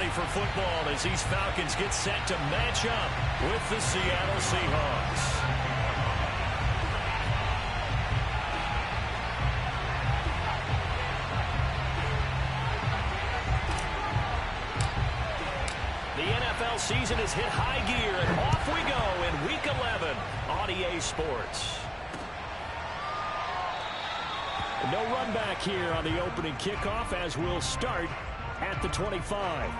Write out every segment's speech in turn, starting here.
ready for football as these Falcons get set to match up with the Seattle Seahawks. The NFL season has hit high gear, and off we go in Week 11 on EA Sports. No run back here on the opening kickoff as we'll start at the 25.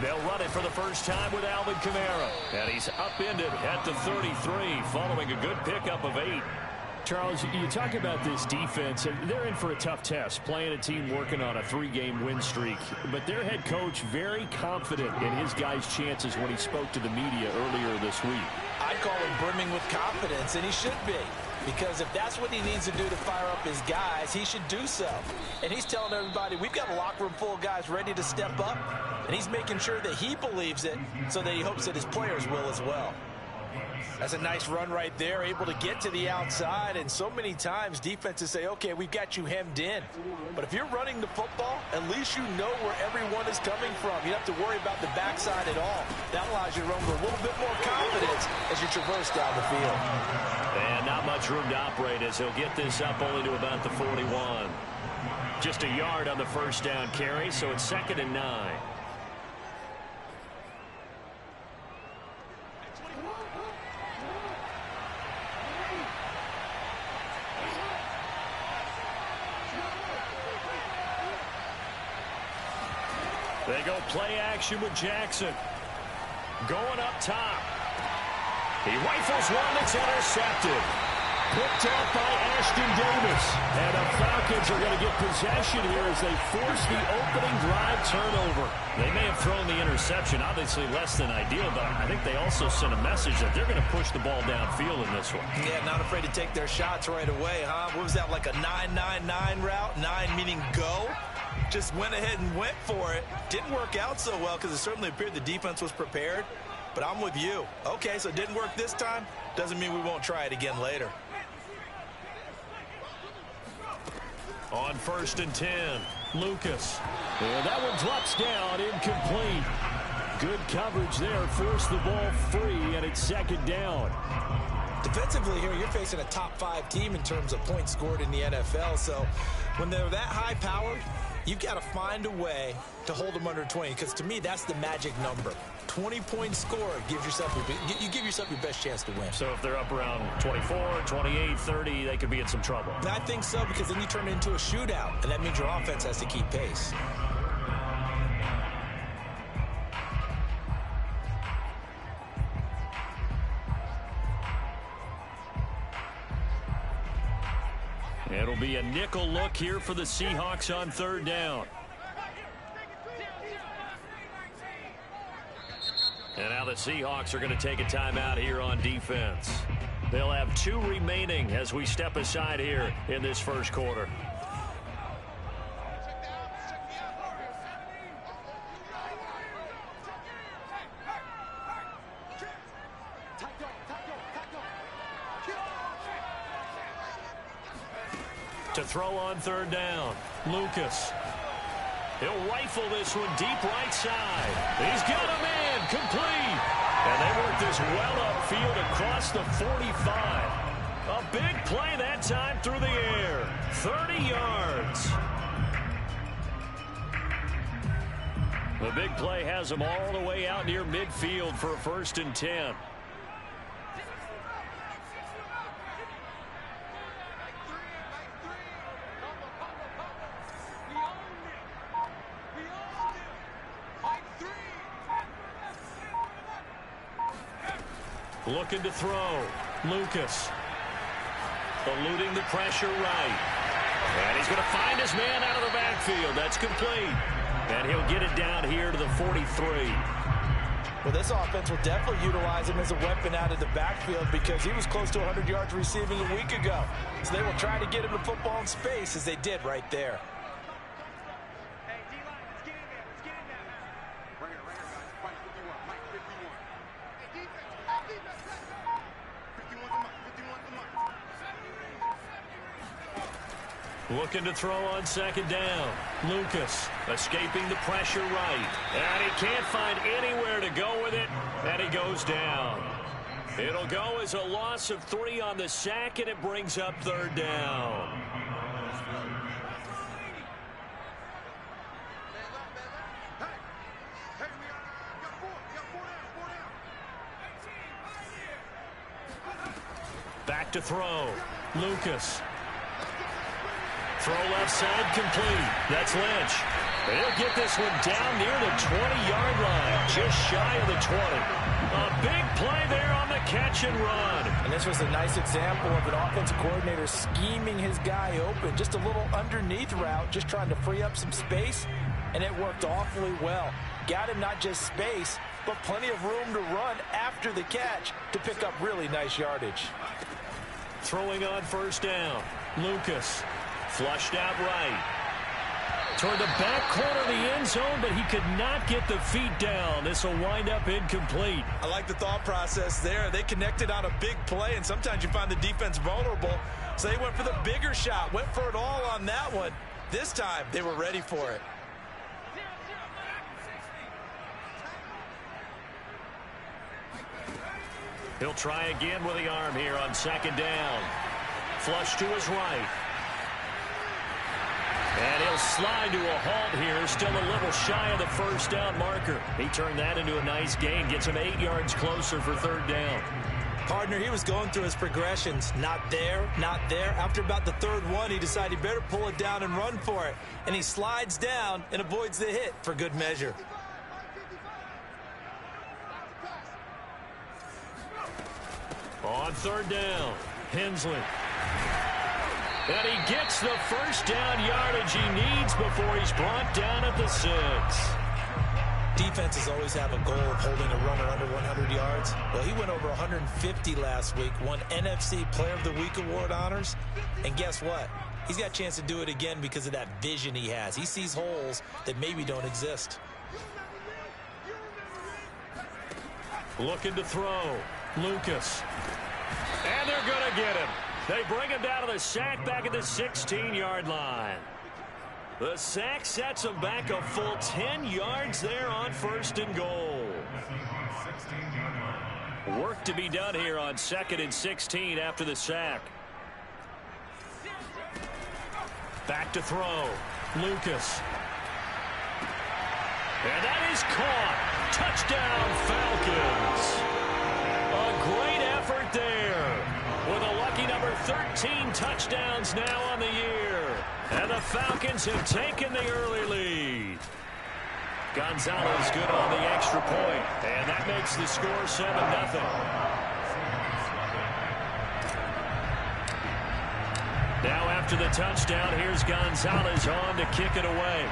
They'll run it for the first time with Alvin Kamara. And he's upended at the 33 following a good pickup of 8. Charles, you talk about this defense, and they're in for a tough test, playing a team working on a 3-game win streak. But their head coach very confident in his guys' chances when he spoke to the media earlier this week. I'd call him brimming with confidence, and he should be. Because if that's what he needs to do to fire up his guys, he should do so. And he's telling everybody, we've got a locker room full of guys ready to step up. And he's making sure that he believes it so that he hopes that his players will as well. That's a nice run right there, able to get to the outside. And so many times defenses say, okay, we've got you hemmed in. But if you're running the football, at least you know where everyone is coming from. You don't have to worry about the backside at all. That allows you to run with a little bit more confidence as you traverse down the field. And not much room to operate as he'll get this up only to about the 41. Just a yard on the first down carry, so it's 2nd and 9. They go play action with Jackson. Going up top. He rifles one that's intercepted. Picked up by Ashton Davis. And the Falcons are going to get possession here as they force the opening drive turnover. They may have thrown the interception, obviously less than ideal, but I think they also sent a message that they're going to push the ball downfield in this one. Yeah, not afraid to take their shots right away, huh? What was that, like a 9-9-9 route? 9 meaning go? Just went ahead and went for it. Didn't work out so well because it certainly appeared the defense was prepared. But I'm with you. Okay, so it didn't work this time. Doesn't mean we won't try it again later. On 1st and 10, Lucas. And that one drops down, incomplete. Good coverage there, forced the ball free, and it's 2nd down. Defensively here, you're facing a top 5 team in terms of points scored in the NFL. So when they're that high powered, you've got to find a way to hold them under 20, because to me, that's the magic number. 20 points scored gives yourself you give yourself your best chance to win. So if they're up around 24, 28, 30, they could be in some trouble. And I think so, because then you turn it into a shootout, and that means your offense has to keep pace. It'll be a nickel look here for the Seahawks on 3rd down. And now the Seahawks are going to take a timeout here on defense. They'll have 2 remaining as we step aside here in this first quarter. To throw on 3rd down, Lucas. He'll rifle this one deep right side. He's got a man, complete. And they work this well upfield across the 45. A big play that time through the air. 30 yards. The big play has them all the way out near midfield for a 1st and 10. Looking to throw. Lucas. Eluding the pressure right. And he's going to find his man out of the backfield. That's complete. And he'll get it down here to the 43. Well, this offense will definitely utilize him as a weapon out of the backfield because he was close to 100 yards receiving a week ago. So they will try to get him the football in space as they did right there. Hey, D-line, let's get in there. Let's get in there, man. Right here, guys. Fight 51. Mike 51. Hey, defense. 51's the Mike. 51's the Mike. Looking to throw on second down. Lucas escaping the pressure right. And he can't find anywhere to go with it. And he goes down. It'll go as a loss of 3 on the sack, and it brings up third down. Back to throw. Lucas. Throw left side complete. That's Lynch. He'll get this one down near the 20-yard line, just shy of the 20. A big play there on the catch and run. And this was a nice example of an offensive coordinator scheming his guy open. Just a little underneath route, just trying to free up some space, and it worked awfully well. Got him not just space, but plenty of room to run after the catch to pick up really nice yardage. Throwing on first down. Lucas. Flushed out right. Toward the back corner of the end zone, but he could not get the feet down. This will wind up incomplete. I like the thought process there. They connected on a big play, and sometimes you find the defense vulnerable. So they went for the bigger shot, went for it all on that one. This time, they were ready for it. He'll try again with the arm here on second down. Flush to his right. And he'll slide to a halt here, still a little shy of the first down marker. He turned that into a nice gain, gets him 8 yards closer for third down. Partner, he was going through his progressions. Not there, not there. After about the third one, he decided he better pull it down and run for it. And he slides down and avoids the hit for good measure. On third down, Hensley. And he gets the first down yardage he needs before he's brought down at the 6. Defenses always have a goal of holding a runner under 100 yards. Well, he went over 150 last week, won NFC Player of the Week award honors. And guess what? He's got a chance to do it again because of that vision he has. He sees holes that maybe don't exist. Looking to throw. Lucas. And they're going to get him. They bring him down to the sack back at the 16-yard line. The sack sets him back a full 10 yards there on first and goal. Work to be done here on 2nd and 16 after the sack. Back to throw. Lucas. And that is caught. Touchdown, Falcons. A great effort there. With a lucky number 13 touchdowns now on the year. And the Falcons have taken the early lead. Gonzalez good on the extra point. And that makes the score 7-0. Now after the touchdown, here's Gonzalez on to kick it away.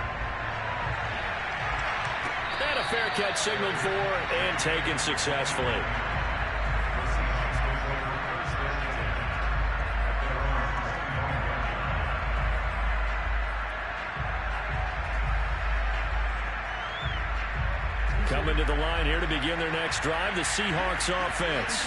And a fair catch signaled for and taken successfully. Coming to the line here to begin their next drive, the Seahawks offense.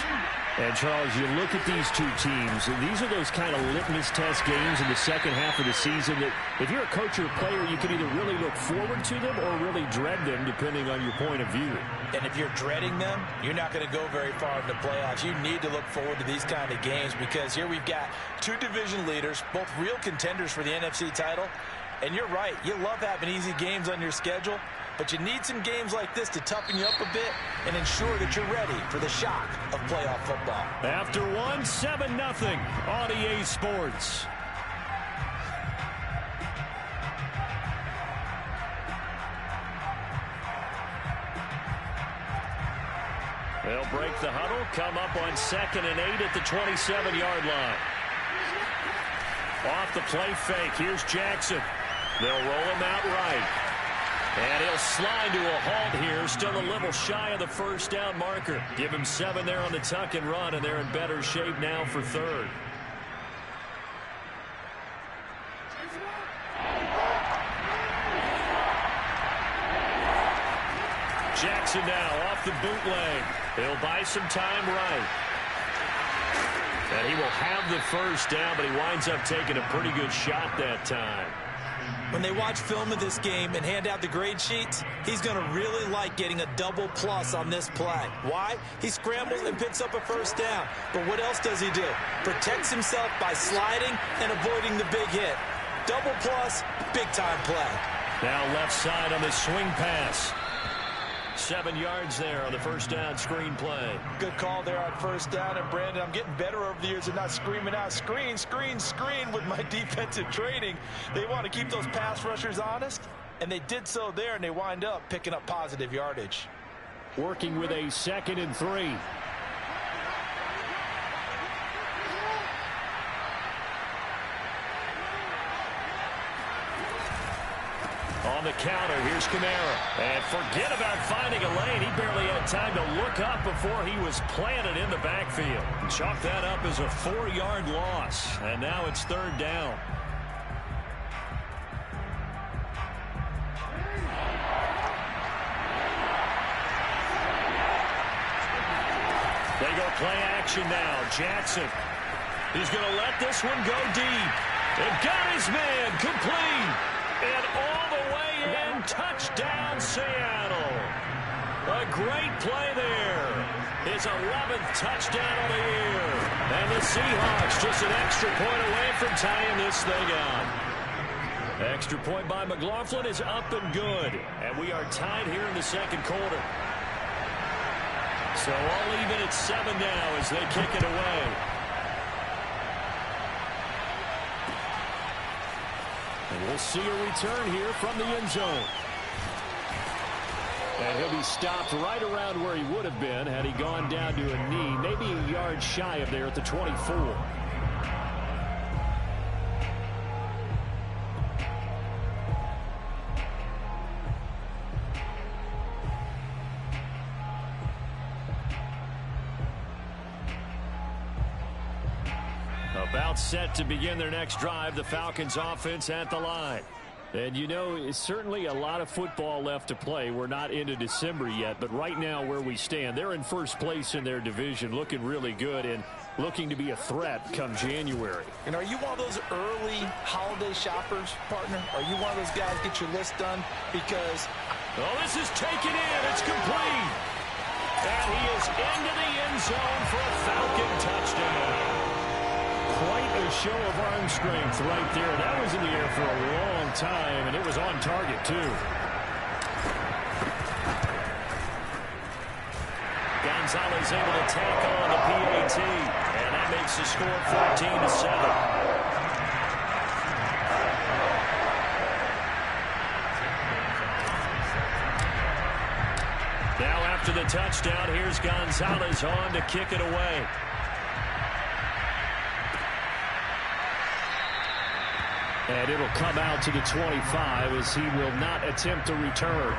And, Charles, you look at these two teams, and these are those kind of litmus test games in the second half of the season that if you're a coach or a player, you can either really look forward to them or really dread them, depending on your point of view. And if you're dreading them, you're not going to go very far in the playoffs. You need to look forward to these kind of games because here we've got two division leaders, both real contenders for the NFC title. And you're right, you love having easy games on your schedule, but you need some games like this to toughen you up a bit and ensure that you're ready for the shock of playoff football. After 7-0 on EA Sports. They'll break the huddle, come up on 2nd and 8 at the 27-yard line. Off the play fake, here's Jackson. They'll roll him out right. And he'll slide to a halt here, still a little shy of the first down marker. Give him 7 there on the tuck and run, and they're in better shape now for third. Jackson now off the bootleg. He'll buy some time right. And he will have the first down, but he winds up taking a pretty good shot that time. When they watch film of this game and hand out the grade sheets, he's going to really like getting a double plus on this play. Why? He scrambles and picks up a first down. But what else does he do? Protects himself by sliding and avoiding the big hit. Double plus, big time play. Now left side on the swing pass. 7 yards there on the first down screen play. Good call there on first down. And, Brandon, I'm getting better over the years and not screaming out, screen, screen, screen with my defensive training. They want to keep those pass rushers honest, and they did so there, and they wind up picking up positive yardage. Working with a 2nd and 3. On the counter, here's Kamara. And forget about finding a lane. He barely had time to look up before he was planted in the backfield. Chalk that up as a 4-yard loss. And now it's 3rd down. They go play action now. Jackson. He's going to let this one go deep. And got his man complete. And all the way in, touchdown Seattle. A great play there. His 11th touchdown of the year. And the Seahawks just an extra point away from tying this thing up. Extra point by McLaughlin is up and good. And we are tied here in the 2nd quarter. So all even at 7 now as they kick it away. And we'll see a return here from the end zone. And he'll be stopped right around where he would have been had he gone down to a knee, maybe a yard shy of there at the 24. About set to begin their next drive, the Falcons offense at the line. And you know, it's certainly a lot of football left to play. We're not into December yet, but right now where we stand, they're in first place in their division, looking really good and looking to be a threat come January. And are you one of those early holiday shoppers, partner? Are you one of those guys get your list done? Because this is taken in. It's complete. And he is into the end zone for a Falcon touchdown. Quite a show of arm strength right there. That was in the air for a long time, and it was on target, too. Gonzalez able to tackle on the PAT, and that makes the score 14-7. Now after the touchdown, here's Gonzalez on to kick it away. And it'll come out to the 25 as he will not attempt to return.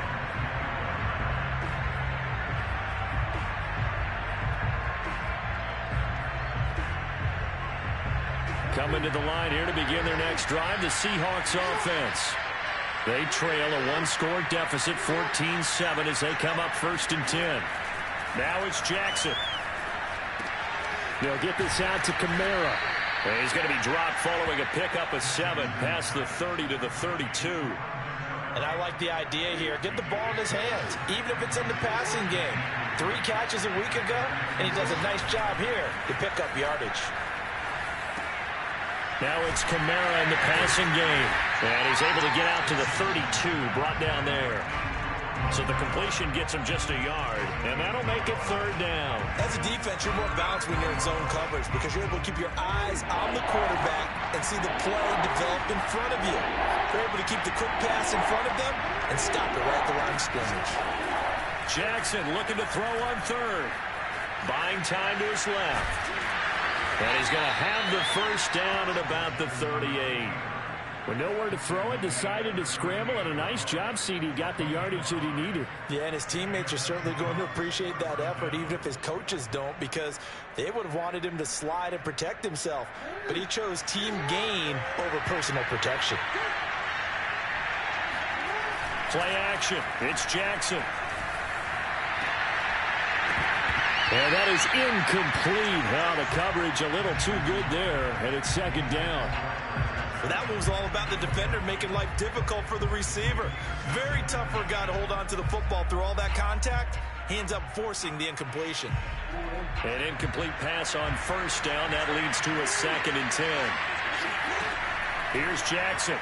Coming to the line here to begin their next drive, the Seahawks offense. They trail a 1-score deficit, 14-7 as they come up 1st and 10. Now it's Jackson. They'll get this out to Kamara. And he's going to be dropped following a pickup of 7 past the 30 to the 32. And I like the idea here. Get the ball in his hands, even if it's in the passing game. 3 catches a week ago, and he does a nice job here to pick up yardage. Now it's Kamara in the passing game. And he's able to get out to the 32, brought down there. So the completion gets him just a yard, and that'll make it 3rd down. As a defense, you're more balanced when you're in zone coverage because you're able to keep your eyes on the quarterback and see the play develop in front of you. You're able to keep the quick pass in front of them and stop it right at the line of scrimmage. Jackson looking to throw on 3rd. Buying time to his left. And he's going to have the first down at about the 38. With nowhere to throw it, decided to scramble, and a nice job, CD. Got the yardage that he needed. Yeah, and his teammates are certainly going to appreciate that effort, even if his coaches don't, because they would have wanted him to slide and protect himself. But he chose team gain over personal protection. Play action. It's Jackson. And that is incomplete. Now the coverage a little too good there, and it's second down. Well, that one was all about the defender making life difficult for the receiver. Very tough for a guy to hold on to the football through all that contact. He ends up forcing the incompletion. An incomplete pass on first down. That leads to a 2nd and 10. Here's Jackson.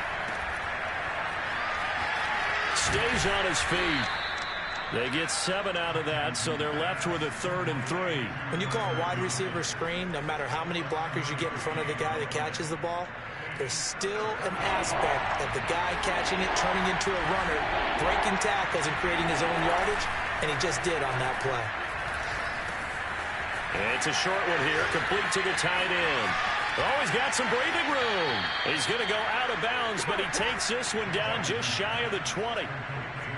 Stays on his feet. They get 7 out of that, so they're left with a 3rd and 3. When you call a wide receiver screen, no matter how many blockers you get in front of the guy that catches the ball, there's still an aspect of the guy catching it, turning into a runner, breaking tackles and creating his own yardage, and he just did on that play. And it's a short one here, complete to the tight end. Oh, he's got some breathing room. He's going to go out of bounds, but he takes this one down just shy of the 20.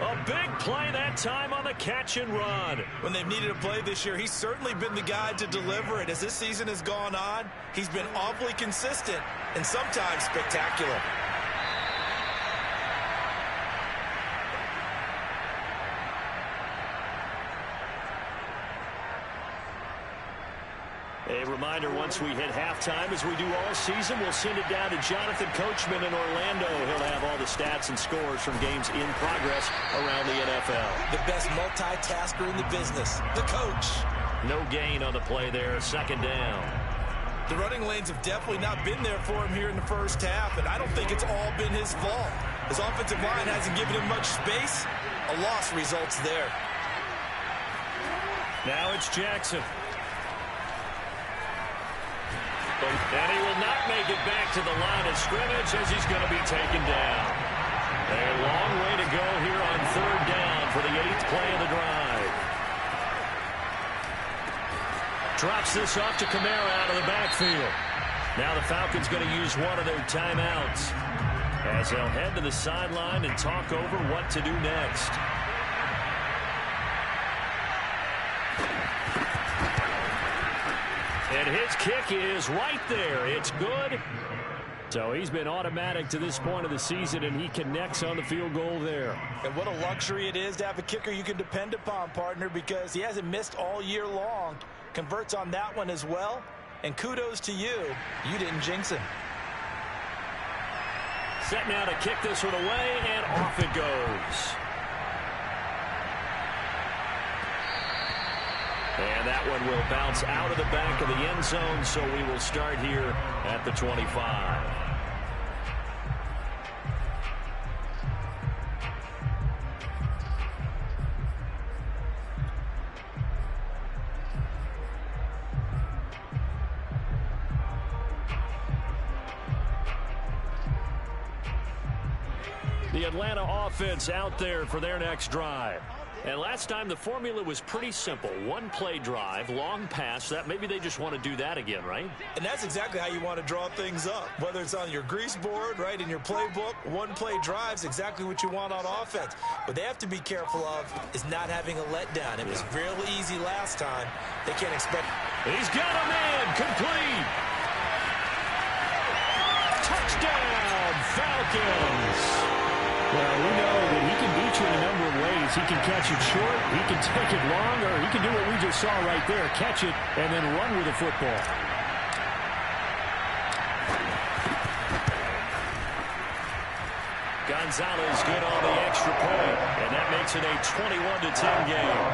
A big play that time on the catch and run. When they've needed a play this year, he's certainly been the guy to deliver it. As this season has gone on, he's been awfully consistent and sometimes spectacular. A reminder, once we hit halftime, as we do all season, we'll send it down to Jonathan Coachman in Orlando. He'll have all the stats and scores from games in progress around the NFL. The best multitasker in the business, the coach. No gain on the play there, 2nd down. The running lanes have definitely not been there for him here in the first half, and I don't think it's all been his fault. His offensive line hasn't given him much space. A loss results there. Now it's Jackson. And he will not make it back to the line of scrimmage as he's going to be taken down. A long way to go here on 3rd down for the 8th play of the drive. Drops this off to Kamara out of the backfield. Now the Falcons going to use one of their timeouts as they'll head to the sideline and talk over what to do next. And his kick is right there. It's good. So he's been automatic to this point of the season, and he connects on the field goal there. And what a luxury it is to have a kicker you can depend upon, partner, because he hasn't missed all year long. Converts on that one as well. And kudos to you. You didn't jinx him. Set now to kick this one away, and off it goes. And that one will bounce out of the back of the end zone, so we will start here at the 25. The Atlanta offense out there for their next drive. And last time the formula was pretty simple. One play drive, long pass. That maybe they just want to do that again, right? And that's exactly how you want to draw things up. Whether it's on your grease board, right, in your playbook, one play drive's exactly what you want on offense. What they have to be careful of is not having a letdown. It was real easy last time. They can't expect. He's got a man, complete. Touchdown, Falcons. Well, we know that he can beat you in a number of ways. He can catch it short, he can take it long, or he can do what we just saw right there, catch it and then run with the football. Gonzalez good on the extra point, and that makes it a 21-10 game.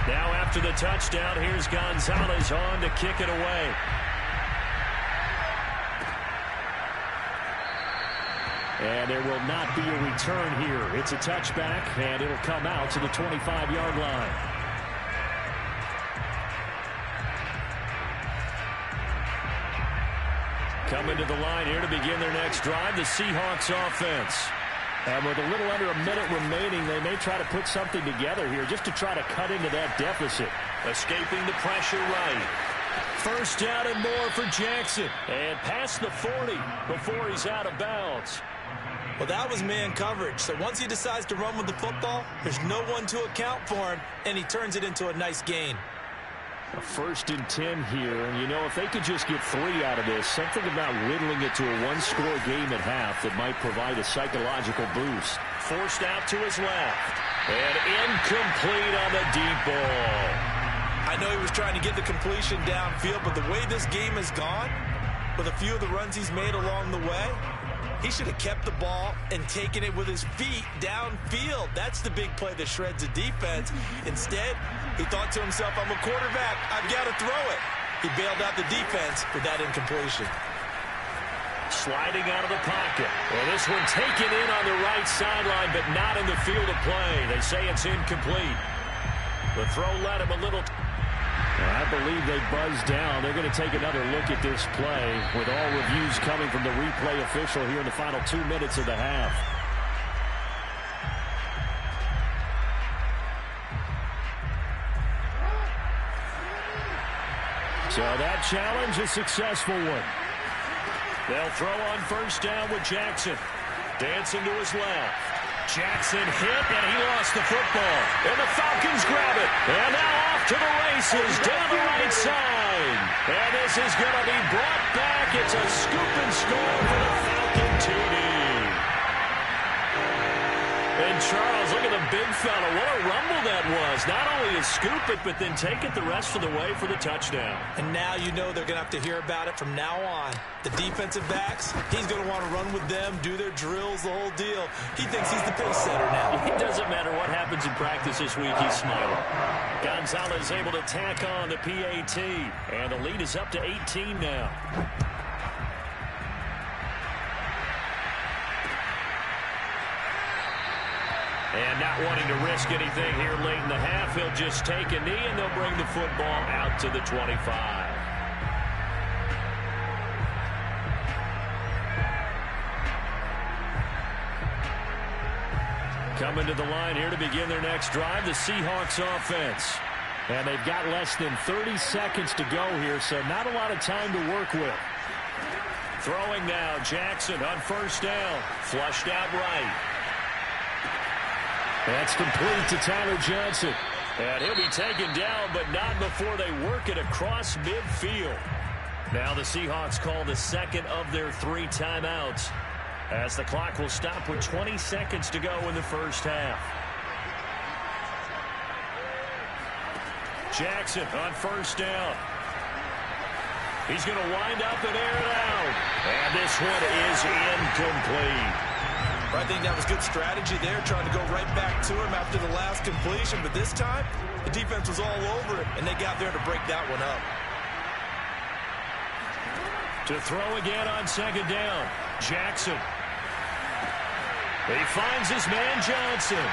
Now after the touchdown, here's Gonzalez on to kick it away. And there will not be a return here. It's a touchback, and it'll come out to the 25-yard line. Coming to the line here to begin their next drive, the Seahawks offense. And with a little under a minute remaining, they may try to put something together here just to try to cut into that deficit. Escaping the pressure right. First down and more for Jackson. And past the 40 before he's out of bounds. Well, that was man coverage. So once he decides to run with the football, there's no one to account for him, and he turns it into a nice gain. A 1st and 10 here, and you know, if they could just get 3 out of this, something about whittling it to a one-score game at half that might provide a psychological boost. Forced out to his left. And incomplete on the deep ball. I know he was trying to get the completion downfield, but the way this game has gone, with a few of the runs he's made along the way, he should have kept the ball and taken it with his feet downfield. That's the big play that shreds the defense. Instead, he thought to himself, I'm a quarterback, I've got to throw it. He bailed out the defense with that incompletion. Sliding out of the pocket. Well, this one taken in on the right sideline, but not in the field of play. They say it's incomplete. The throw led him a little. I believe they buzzed down. They're going to take another look at this play with all reviews coming from the replay official here in the final 2 minutes of the half. So that challenge, a successful one. They'll throw on first down with Jackson. Dancing to his left. Jackson hit, and he lost the football. And the Falcons grab it. And now off to the races down the right side. And this is going to be brought back. It's a scoop and score for the Falcon TD. And Charles, look at the big fella. What a rumble that was. Not only to scoop it, but then take it the rest of the way for the touchdown. And now you know they're going to have to hear about it from now on. The defensive backs, he's going to want to run with them, do their drills, the whole deal. He thinks he's the pace setter now. It doesn't matter what happens in practice this week, he's smiling. Gonzalez able to tack on the PAT. And the lead is up to 18 now. And not wanting to risk anything here late in the half, he'll just take a knee, and they'll bring the football out to the 25. Coming to the line here to begin their next drive, the Seahawks offense. And they've got less than 30 seconds to go here, so not a lot of time to work with. Throwing now, Jackson on first down. Flushed out right. That's complete to Tyler Johnson. And he'll be taken down, but not before they work it across midfield. Now the Seahawks call the second of their 3 timeouts, as the clock will stop with 20 seconds to go in the first half. Jackson on first down. He's going to wind up and air it out. And this one is incomplete. I think that was good strategy there, trying to go right back to him after the last completion. But this time, the defense was all over it, and they got there to break that one up. To throw again on second down, Jackson. He finds his man Johnson.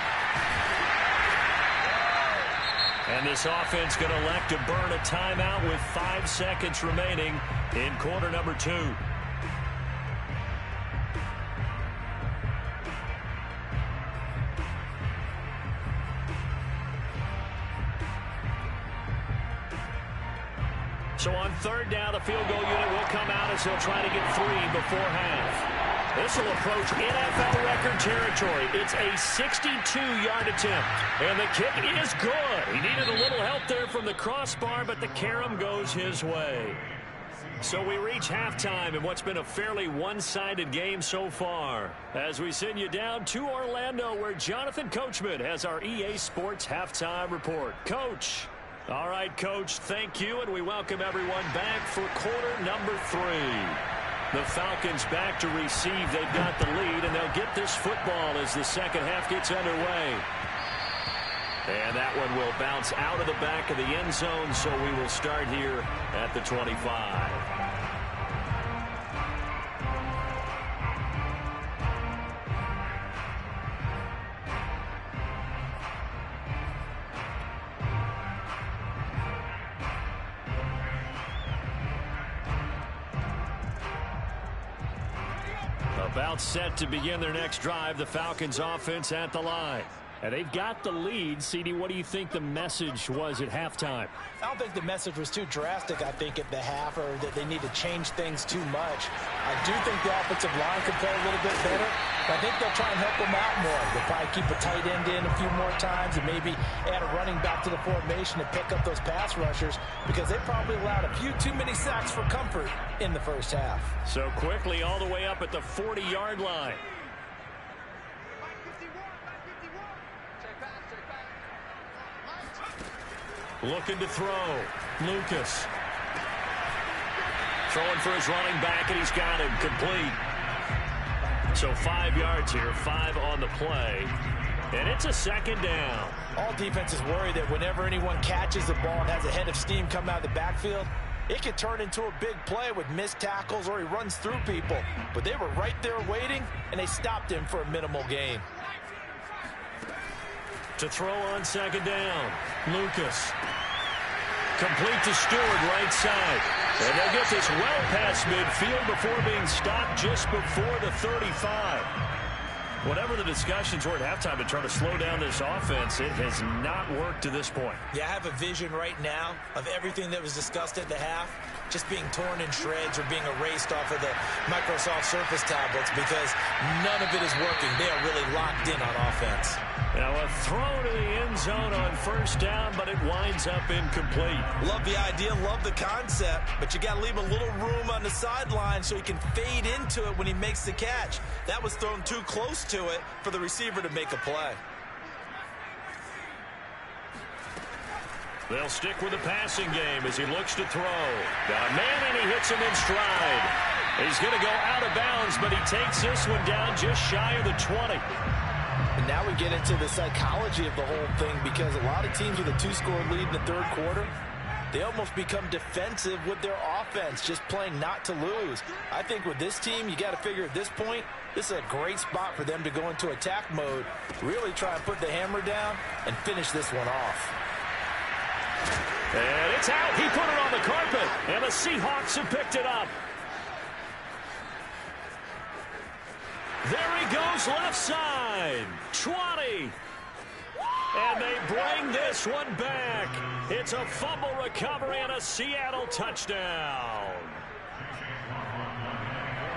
And this offense going to elect to burn a timeout with 5 seconds remaining in quarter number 2. So on third down, the field goal unit will come out as he'll try to get 3 before half. This will approach NFL record territory. It's a 62-yard attempt. And the kick is good. He needed a little help there from the crossbar, but the carom goes his way. So we reach halftime in what's been a fairly one-sided game so far, as we send you down to Orlando, where Jonathan Coachman has our EA Sports halftime report. Coach. All right, Coach, thank you, and we welcome everyone back for quarter number 3. The Falcons back to receive. They've got the lead, and they'll get this football as the second half gets underway. And that one will bounce out of the back of the end zone, so we will start here at the 25. About set to begin their next drive, the Falcons offense at the line. And they've got the lead. CD, what do you think the message was at halftime? I don't think the message was too drastic, I think, at the half, or that they need to change things too much. I do think the offensive line could play a little bit better, but I think they'll try and help them out more. They'll probably keep a tight end in a few more times and maybe add a running back to the formation to pick up those pass rushers, because they probably allowed a few too many sacks for comfort in the first half. So quickly all the way up at the 40-yard line. Looking to throw. Lucas. Throwing for his running back, and he's got him complete. So 5 yards here, 5 on the play. And it's a second down. All defenses worry that whenever anyone catches the ball and has a head of steam come out of the backfield, it could turn into a big play with missed tackles or he runs through people. But they were right there waiting, and they stopped him for a minimal gain. To throw on second down. Lucas. Complete to Stewart, right side. And they'll get this well past midfield before being stopped just before the 35. Whatever the discussions were at halftime to try to slow down this offense, it has not worked to this point. Yeah, I have a vision right now of everything that was discussed at the half just being torn in shreds or being erased off of the Microsoft Surface tablets, because none of it is working. They are really locked in on offense. Now a throw to the end zone on first down, but it winds up incomplete. Love the idea, love the concept, but you got to leave a little room on the sideline so he can fade into it when he makes the catch. That was thrown too close to it for the receiver to make a play. They'll stick with the passing game as he looks to throw. Got a man, and he hits him in stride. He's going to go out of bounds, but he takes this one down just shy of the 20. And now we get into the psychology of the whole thing, because a lot of teams with a 2-score lead in the third quarter, they almost become defensive with their offense, just playing not to lose. I think with this team, you got to figure at this point, this is a great spot for them to go into attack mode, really try and put the hammer down and finish this one off. And it's out. He put it on the carpet, and the Seahawks have picked it up. There he goes, left side. 20. And they bring this one back. It's a fumble recovery and a Seattle touchdown.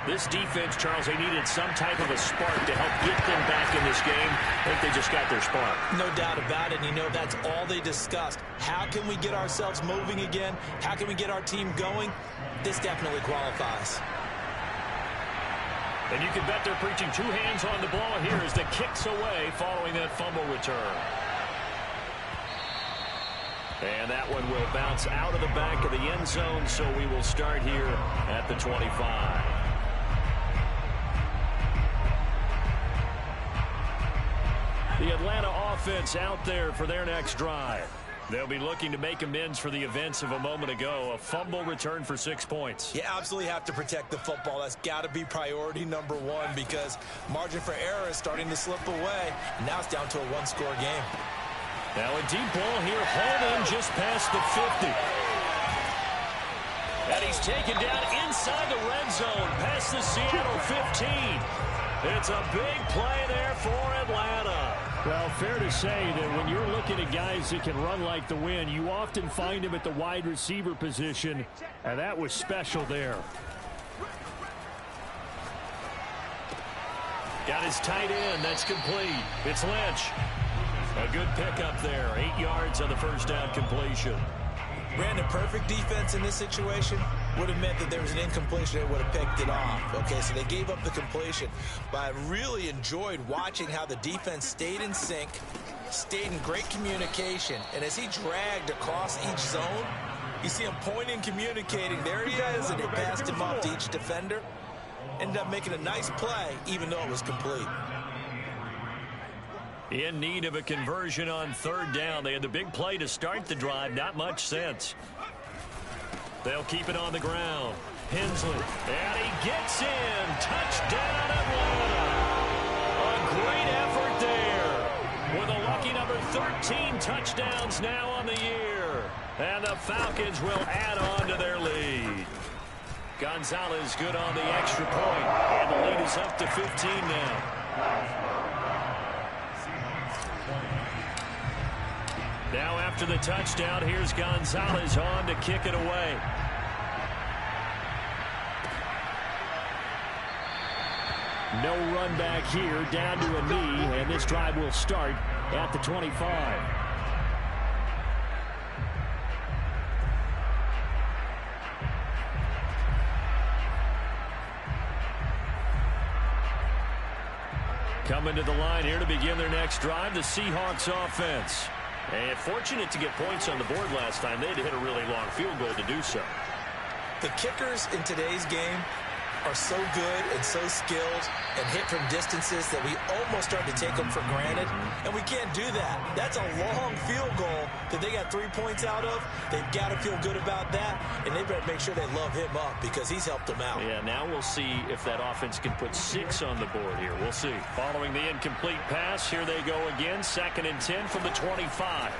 This defense, Charles, they needed some type of a spark to help get them back in this game. I think they just got their spark. No doubt about it. And you know, that's all they discussed. How can we get ourselves moving again? How can we get our team going? This definitely qualifies. And you can bet they're preaching two hands on the ball here as the kicks away following that fumble return. And that one will bounce out of the back of the end zone, so we will start here at the 25. The Atlanta offense out there for their next drive. They'll be looking to make amends for the events of a moment ago. A fumble return for 6 points. You absolutely have to protect the football. That's got to be priority number one, because margin for error is starting to slip away. Now it's down to a one-score game. Now a deep ball here, home in just past the 50. And he's taken down inside the red zone, past the Seattle 15. It's a big play there for Atlanta. Well, fair to say that when you're looking at guys that can run like the wind, you often find them at the wide receiver position, and that was special there. Got his tight end. That's complete. It's Lynch. A good pickup there. 8 yards on the first down completion. Brandon, perfect defense in this situation would have meant that there was an incompletion. They would have picked it off. Okay, so they gave up the completion. But I really enjoyed watching how the defense stayed in sync, stayed in great communication. And as he dragged across each zone, you see him pointing, communicating. There he is, and he passed him up to each defender. Ended up making a nice play, even though it was complete. In need of a conversion on third down. They had the big play to start the drive. Not much sense. They'll keep it on the ground. Hensley. And he gets in. Touchdown, Atlanta. A great effort there. With a lucky number 13 touchdowns now on the year. And the Falcons will add on to their lead. Gonzalez good on the extra point, and the lead is up to 15 now. Now after the touchdown, here's Gonzalez on to kick it away. No run back here, down to a knee, and this drive will start at the 25. Coming to the line here to begin their next drive, the Seahawks offense. And fortunate to get points on the board last time. They had to hit a really long field goal to do so. The kickers in today's game are so good and so skilled and hit from distances that we almost start to take them for granted, and we can't do that. That's a long field goal that they got 3 points out of. They've got to feel good about that, and they better make sure they love him up because he's helped them out. Yeah, now we'll see if that offense can put 6 on the board here. We'll see. Following the incomplete pass, here they go again. 2nd and 10 from the 25.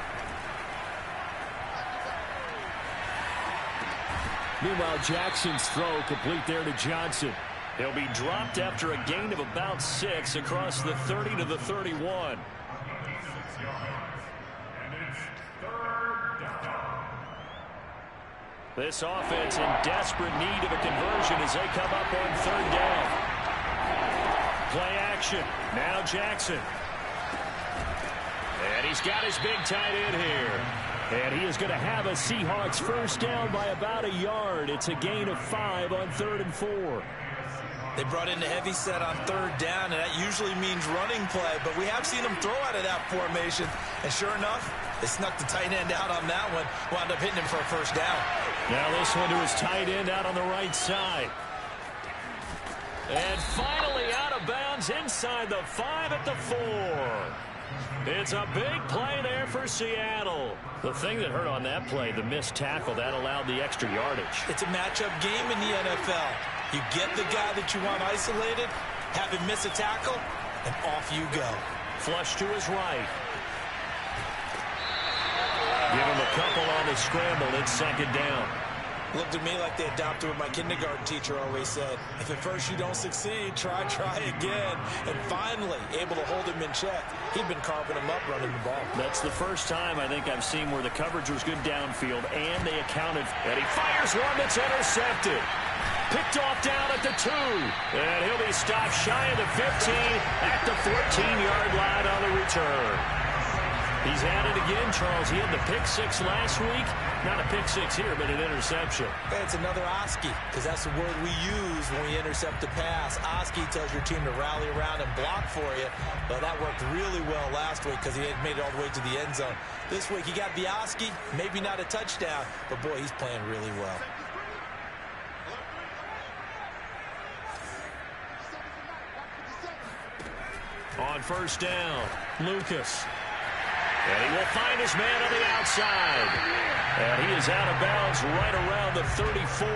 Meanwhile, Jackson's throw complete there to Johnson. He'll be dropped after a gain of about 6 across the 30 to the 31. This offense in desperate need of a conversion as they come up on 3rd down. Play action. Now Jackson. And he's got his big tight end here. And he is going to have a Seahawks first down by about a yard. It's a gain of 5 on 3rd and 4. They brought in the heavy set on 3rd down, and that usually means running play. But we have seen them throw out of that formation. And sure enough, they snuck the tight end out on that one. Wound up hitting him for a first down. Now this one to his tight end out on the right side. And finally out of bounds inside the 5 at the 4. It's a big play there for Seattle. The thing that hurt on that play, the missed tackle, that allowed the extra yardage. It's a matchup game in the NFL. You get the guy that you want isolated, have him miss a tackle, and off you go. Flush to his right. Give him a couple on the scramble. It's 2nd down. Looked to me like they adopted what my kindergarten teacher always said. If at first you don't succeed, try again. And finally, able to hold him in check. He'd been carving him up running the ball. That's the first time I think I've seen where the coverage was good downfield, and they accounted. And he fires one that's intercepted. Picked off down at the 2. And he'll be stopped shy of the 15 at the 14-yard line on the return. He's had it again, Charles. He had the pick 6 last week. Not a pick 6 here, but an interception. Hey, it's another Oski, because that's the word we use when we intercept a pass. Oski tells your team to rally around and block for you. But that worked really well last week because he had made it all the way to the end zone. This week, he got the Oski, maybe not a touchdown, but boy, he's playing really well. On 1st down, Lucas. And he will find his man on the outside. And he is out of bounds right around the 34.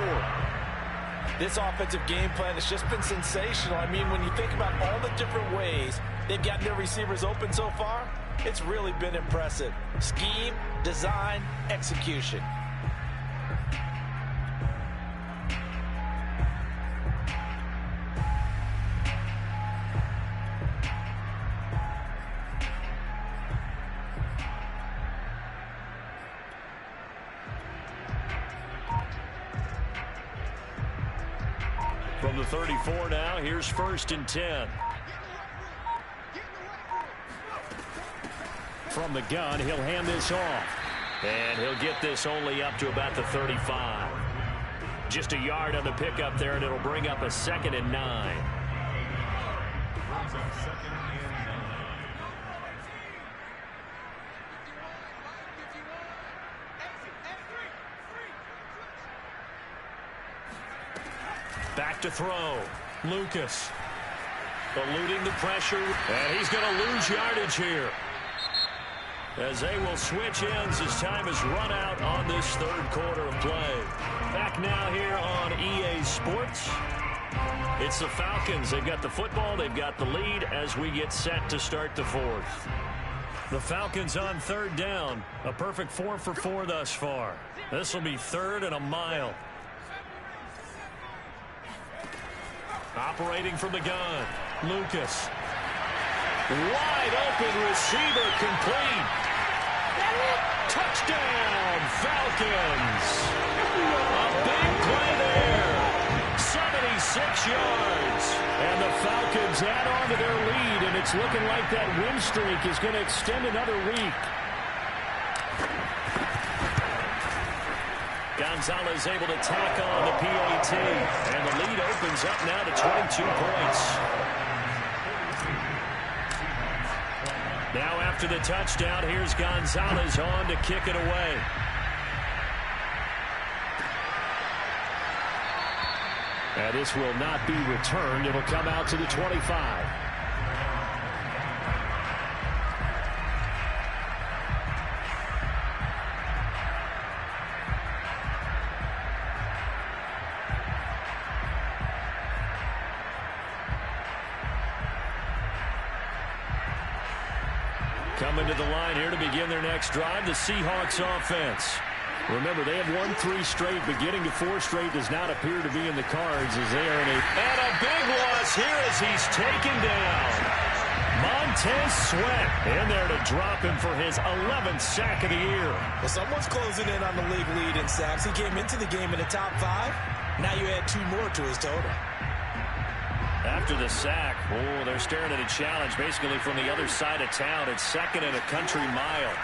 This offensive game plan has just been sensational. I mean, when you think about all the different ways they've gotten their receivers open so far, it's really been impressive. Scheme, design, execution. From the 34 now, here's 1st and 10. From the gun, he'll hand this off. And he'll get this only up to about the 35. Just a yard on the pickup there, and it'll bring up a 2nd and 9. Back to throw. Lucas eluding the pressure, and he's going to lose yardage here as they will switch ends as time has run out on this 3rd quarter of play. Back now here on EA Sports. It's the Falcons. They've got the football. They've got the lead as we get set to start the 4th. The Falcons on 3rd down. A perfect 4 for 4 thus far. This will be 3rd and a mile. Operating from the gun, Lucas. Wide open receiver complete. Touchdown, Falcons. A big play there. 76 yards. And the Falcons add on to their lead, and it's looking like that win streak is going to extend another week. Gonzalez able to tack on the PAT, and the lead opens up now to 22 points. Now after the touchdown, here's Gonzalez on to kick it away. And this will not be returned. It'll come out to the 25. Coming to the line here to begin their next drive, the Seahawks offense. Remember, they have won 3 straight, but getting to 4 straight does not appear to be in the cards as they are in a... And a big loss here as he's taken down. Montez Sweat in there to drop him for his 11th sack of the year. Well, someone's closing in on the league lead in sacks. He came into the game in the top 5. Now you add 2 more to his total. After the sack, oh, they're staring at a challenge basically from the other side of town. It's 2nd and a country mile.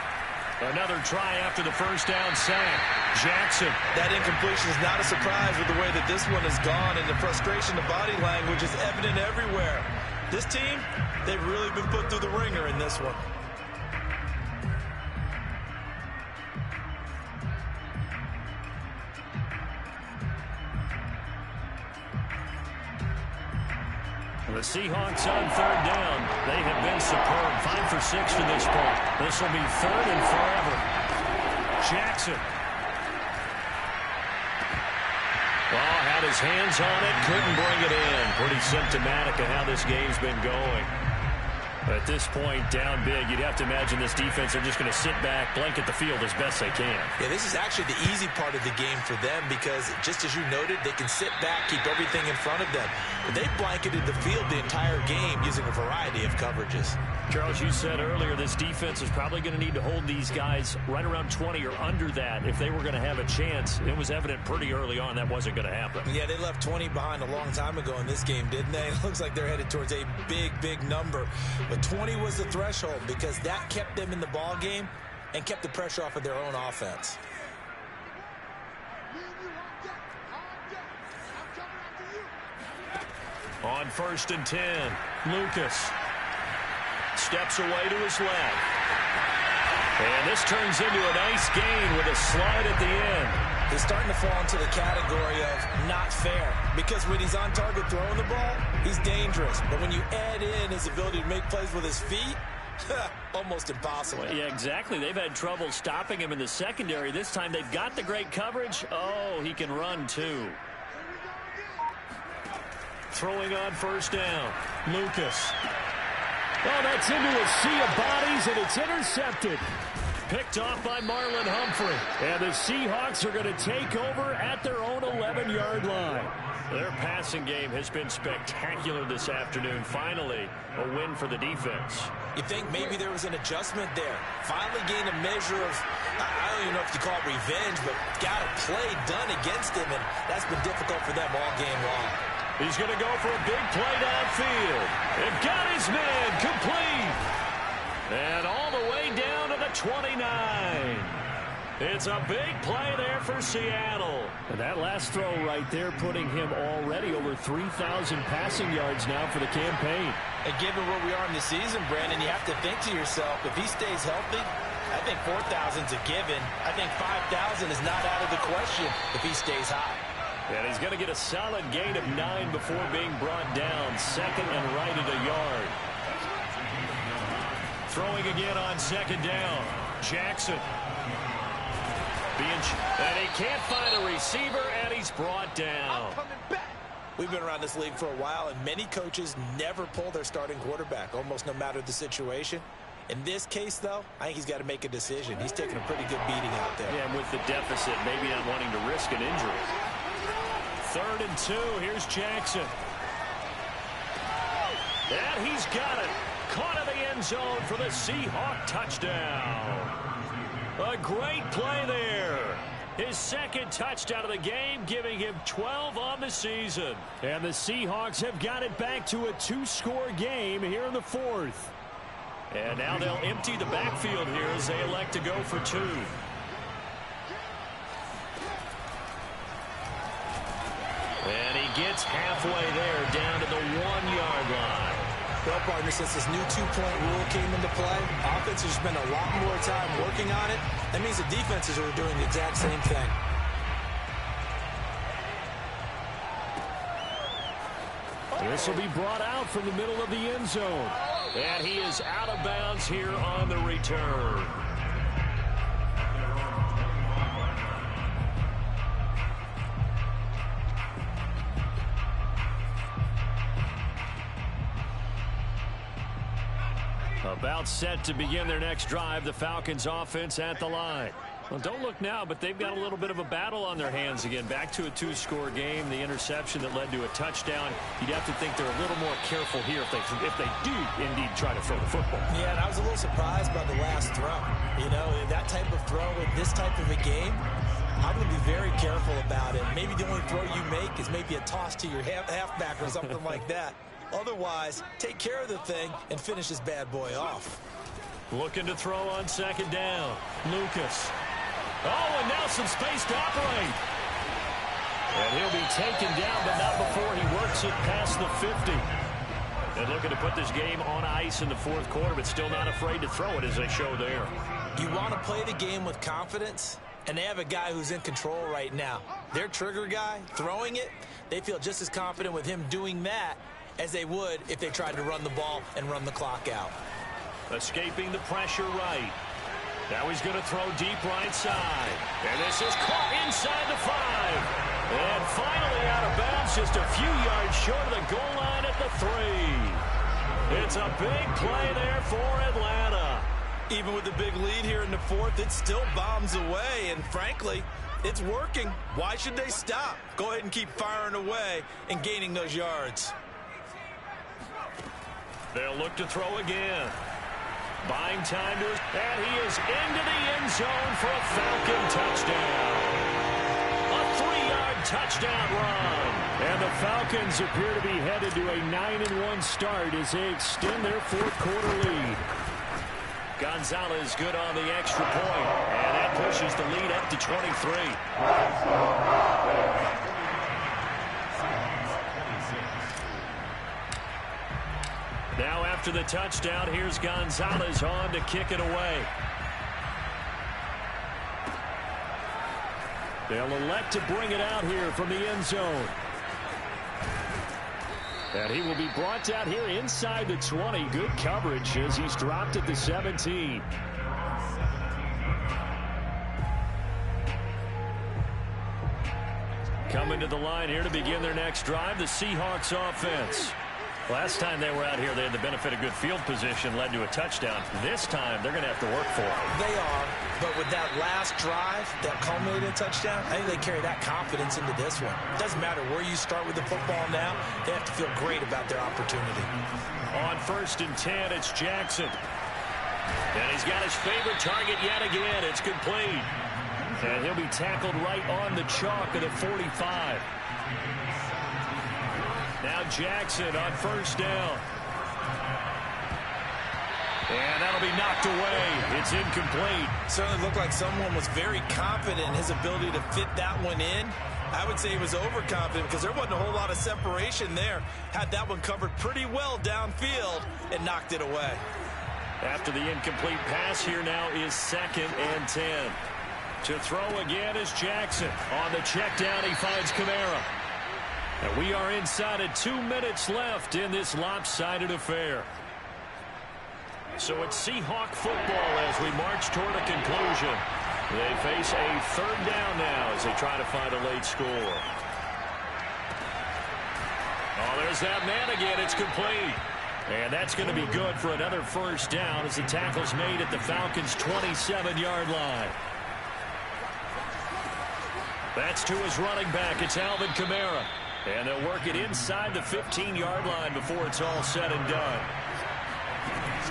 Another try after the first down sack. Jackson. That incompletion is not a surprise with the way that this one has gone, and the frustration, the body language is evident everywhere. This team, they've really been put through the ringer in this one. The Seahawks on 3rd down. They have been superb. 5 for 6 to this point. This will be 3rd and forever. Jackson. Well, had his hands on it, couldn't bring it in. Pretty symptomatic of how this game's been going. At this point, down big, you'd have to imagine this defense are just going to sit back, blanket the field as best they can. Yeah, this is actually the easy part of the game for them because, just as you noted, they can sit back, keep everything in front of them. But they blanketed the field the entire game using a variety of coverages. Charles, you said earlier this defense is probably going to need to hold these guys right around 20 or under that if they were going to have a chance. It was evident pretty early on that wasn't going to happen. Yeah, they left 20 behind a long time ago in this game, didn't they? It looks like they're headed towards a big, big number. But 20 was the threshold because that kept them in the ball game and kept the pressure off of their own offense. On 1st and 10, Lucas steps away to his left. And this turns into a nice gain with a slide at the end. He's starting to fall into the category of not fair because when he's on target throwing the ball, he's dangerous. But when you add in his ability to make plays with his feet, almost impossible. Well, yeah, exactly. They've had trouble stopping him in the secondary. This time they've got the great coverage. Oh, he can run too. Throwing on 1st down, Lucas. Oh, that's into a sea of bodies, and it's intercepted. Picked off by Marlon Humphrey. And the Seahawks are going to take over at their own 11-yard line. Their passing game has been spectacular this afternoon. Finally, a win for the defense. You think maybe there was an adjustment there. Finally gained a measure of, I don't even know if you call it revenge, but got a play done against him, and that's been difficult for them all game long. He's going to go for a big play downfield. And got his man complete. And all the way down to the 29. It's a big play there for Seattle. And that last throw right there putting him already over 3,000 passing yards now for the campaign. And given where we are in the season, Brandon, you have to think to yourself, if he stays healthy, I think 4,000's a given. I think 5,000 is not out of the question if he stays high. And he's going to get a solid gain of 9 before being brought down. 2nd and right at a yard. Throwing again on 2nd down. Jackson. And he can't find a receiver, and he's brought down. We've been around this league for a while, and many coaches never pull their starting quarterback, almost no matter the situation. In this case, though, I think he's got to make a decision. He's taking a pretty good beating out there. Yeah, and with the deficit, maybe not wanting to risk an injury. 3rd and 2, here's Jackson. And he's got it. Caught in the end zone for the Seahawks touchdown. A great play there. His second touchdown of the game, giving him 12 on the season. And the Seahawks have got it back to a 2-score game here in the fourth. And now they'll empty the backfield here as they elect to go for 2. And he gets halfway there, down to the 1-yard line. Well, partner, since this new 2-point rule came into play, offenses spend a lot more time working on it. That means the defenses are doing the exact same thing. This will be brought out from the middle of the end zone. And he is out of bounds here on the return. About set to begin their next drive, the Falcons offense at the line. Well, don't look now, but they've got a little bit of a battle on their hands again. Back to a 2-score game, the interception that led to a touchdown. You'd have to think they're a little more careful here if they do indeed try to throw the football. Yeah, and I was a little surprised by the last throw. You know, that type of throw in this type of a game, I'm going to be very careful about it. Maybe the only throw you make is maybe a toss to your halfback or something like that. Otherwise, take care of the thing and finish this bad boy off. Looking to throw on second down. Lucas. Oh, and now some space to operate. And he'll be taken down, but not before he works it past the 50. And looking to put this game on ice in the fourth quarter, but still not afraid to throw it as they show there. You want to play the game with confidence, and they have a guy who's in control right now. Their trigger guy, throwing it, they feel just as confident with him doing that as they would if they tried to run the ball and run the clock out. Escaping the pressure right. Now he's going to throw deep right side. And this is caught inside the 5. And finally out of bounds, just a few yards short of the goal line at the 3. It's a big play there for Atlanta. Even with the big lead here in the fourth, it still bombs away. And frankly, it's working. Why should they stop? Go ahead and keep firing away and gaining those yards. They'll look to throw again. Buying time to his, and he is into the end zone for a Falcon touchdown. A 3-yard touchdown run. And the Falcons appear to be headed to a 9-1 start as they extend their fourth quarter lead. Gonzalez good on the extra point, and that pushes the lead up to 23. Now after the touchdown, here's Gonzalez on to kick it away. They'll elect to bring it out here from the end zone. And he will be brought out here inside the 20. Good coverage as he's dropped at the 17. Coming to the line here to begin their next drive, the Seahawks offense. Last time they were out here, they had the benefit of good field position, led to a touchdown. This time, they're going to have to work for it. They are, but with that last drive, that culminated touchdown, I think they carry that confidence into this one. It doesn't matter where you start with the football now, they have to feel great about their opportunity. On 1st and 10, it's Jackson. And he's got his favorite target yet again. It's complete. And he'll be tackled right on the chalk of the 45. Now Jackson on 1st down. And that'll be knocked away. It's incomplete. Certainly looked like someone was very confident in his ability to fit that one in. I would say he was overconfident because there wasn't a whole lot of separation there. Had that one covered pretty well downfield and knocked it away. After the incomplete pass, here now is 2nd and 10. To throw again is Jackson. On the check down, he finds Kamara. And we are inside of 2 minutes left in this lopsided affair. So it's Seahawk football as we march toward a conclusion. They face a 3rd down now as they try to find a late score. Oh, there's that man again. It's complete. And that's going to be good for another 1st down as the tackle's made at the Falcons' 27-yard line. That's to his running back. It's Alvin Kamara. And they'll work it inside the 15-yard line before it's all said and done.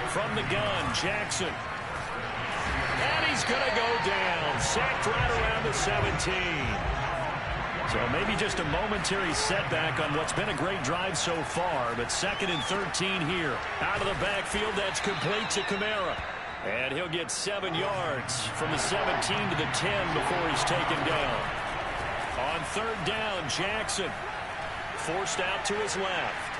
From the gun, Jackson. And he's going to go down. Sacked right around the 17. So maybe just a momentary setback on what's been a great drive so far. But 2nd and 13 here. Out of the backfield, that's complete to Kamara. And he'll get 7 yards from the 17 to the 10 before he's taken down. On 3rd down, Jackson. Forced out to his left.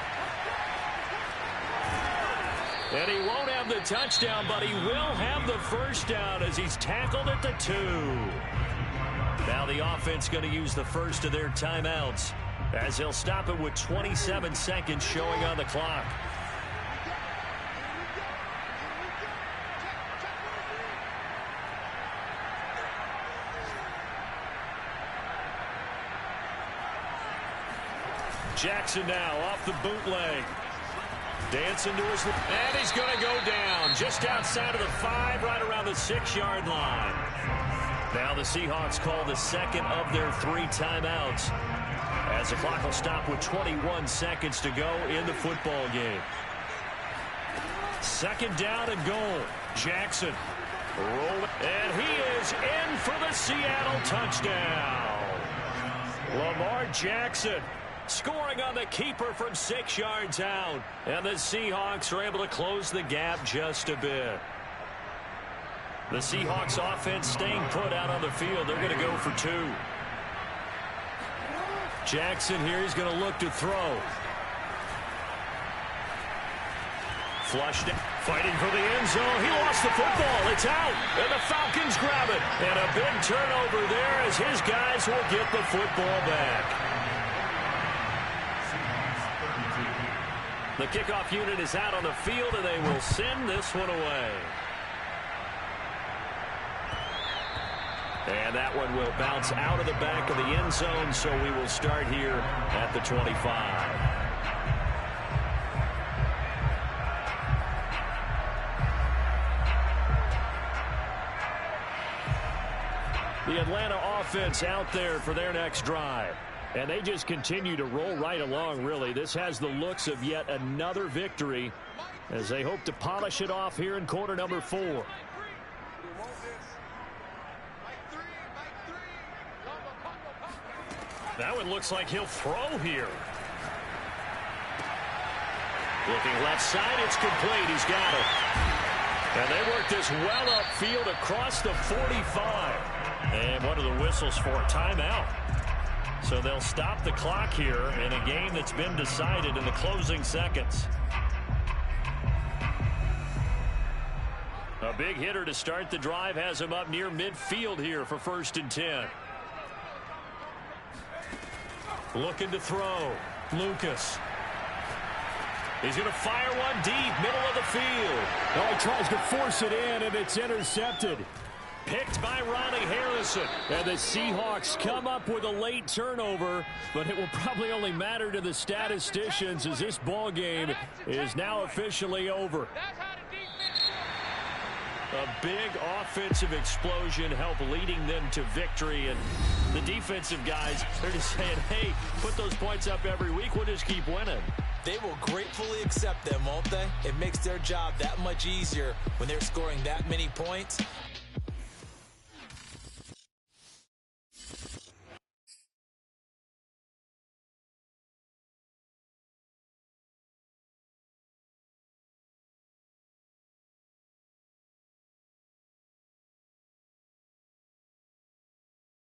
And he won't have the touchdown, but he will have the first down as he's tackled at the 2. Now the offense going to use the first of their timeouts as he'll stop it with 27 seconds showing on the clock. Jackson now off the bootleg. Dancing to his left. And he's going to go down just outside of the 5, right around the 6-yard line. Now the Seahawks call the second of their 3 timeouts as the clock will stop with 21 seconds to go in the football game. 2nd down and goal. Jackson. Rolling. And he is in for the Seattle touchdown. Lamar Jackson scoring on the keeper from 6 yards out. And the Seahawks are able to close the gap just a bit. The Seahawks offense staying put out on the field. They're going to go for 2. Jackson here, he's going to look to throw. Flushed, fighting for the end zone. He lost the football. It's out. And the Falcons grab it. And a big turnover there as his guys will get the football back. The kickoff unit is out on the field, and they will send this one away. And that one will bounce out of the back of the end zone, so we will start here at the 25. The Atlanta offense out there for their next drive. And they just continue to roll right along, really. This has the looks of yet another victory as they hope to polish it off here in quarter number 4. That one looks like he'll throw here. Looking left side, it's complete. He's got it. And they work this well upfield across the 45. And what are the whistles for? Timeout. So they'll stop the clock here in a game that's been decided in the closing seconds. A big hitter to start the drive has him up near midfield here for 1st and 10. Looking to throw. Lucas. He's going to fire one deep, middle of the field. Oh, he tries to force it in, and it's intercepted. Picked by Ronnie Harrison. And the Seahawks come up with a late turnover, but it will probably only matter to the statisticians as this ball game is now officially over. A big offensive explosion helped leading them to victory, and the defensive guys are just saying, hey, put those points up every week, we'll just keep winning. They will gratefully accept them, won't they? It makes their job that much easier when they're scoring that many points.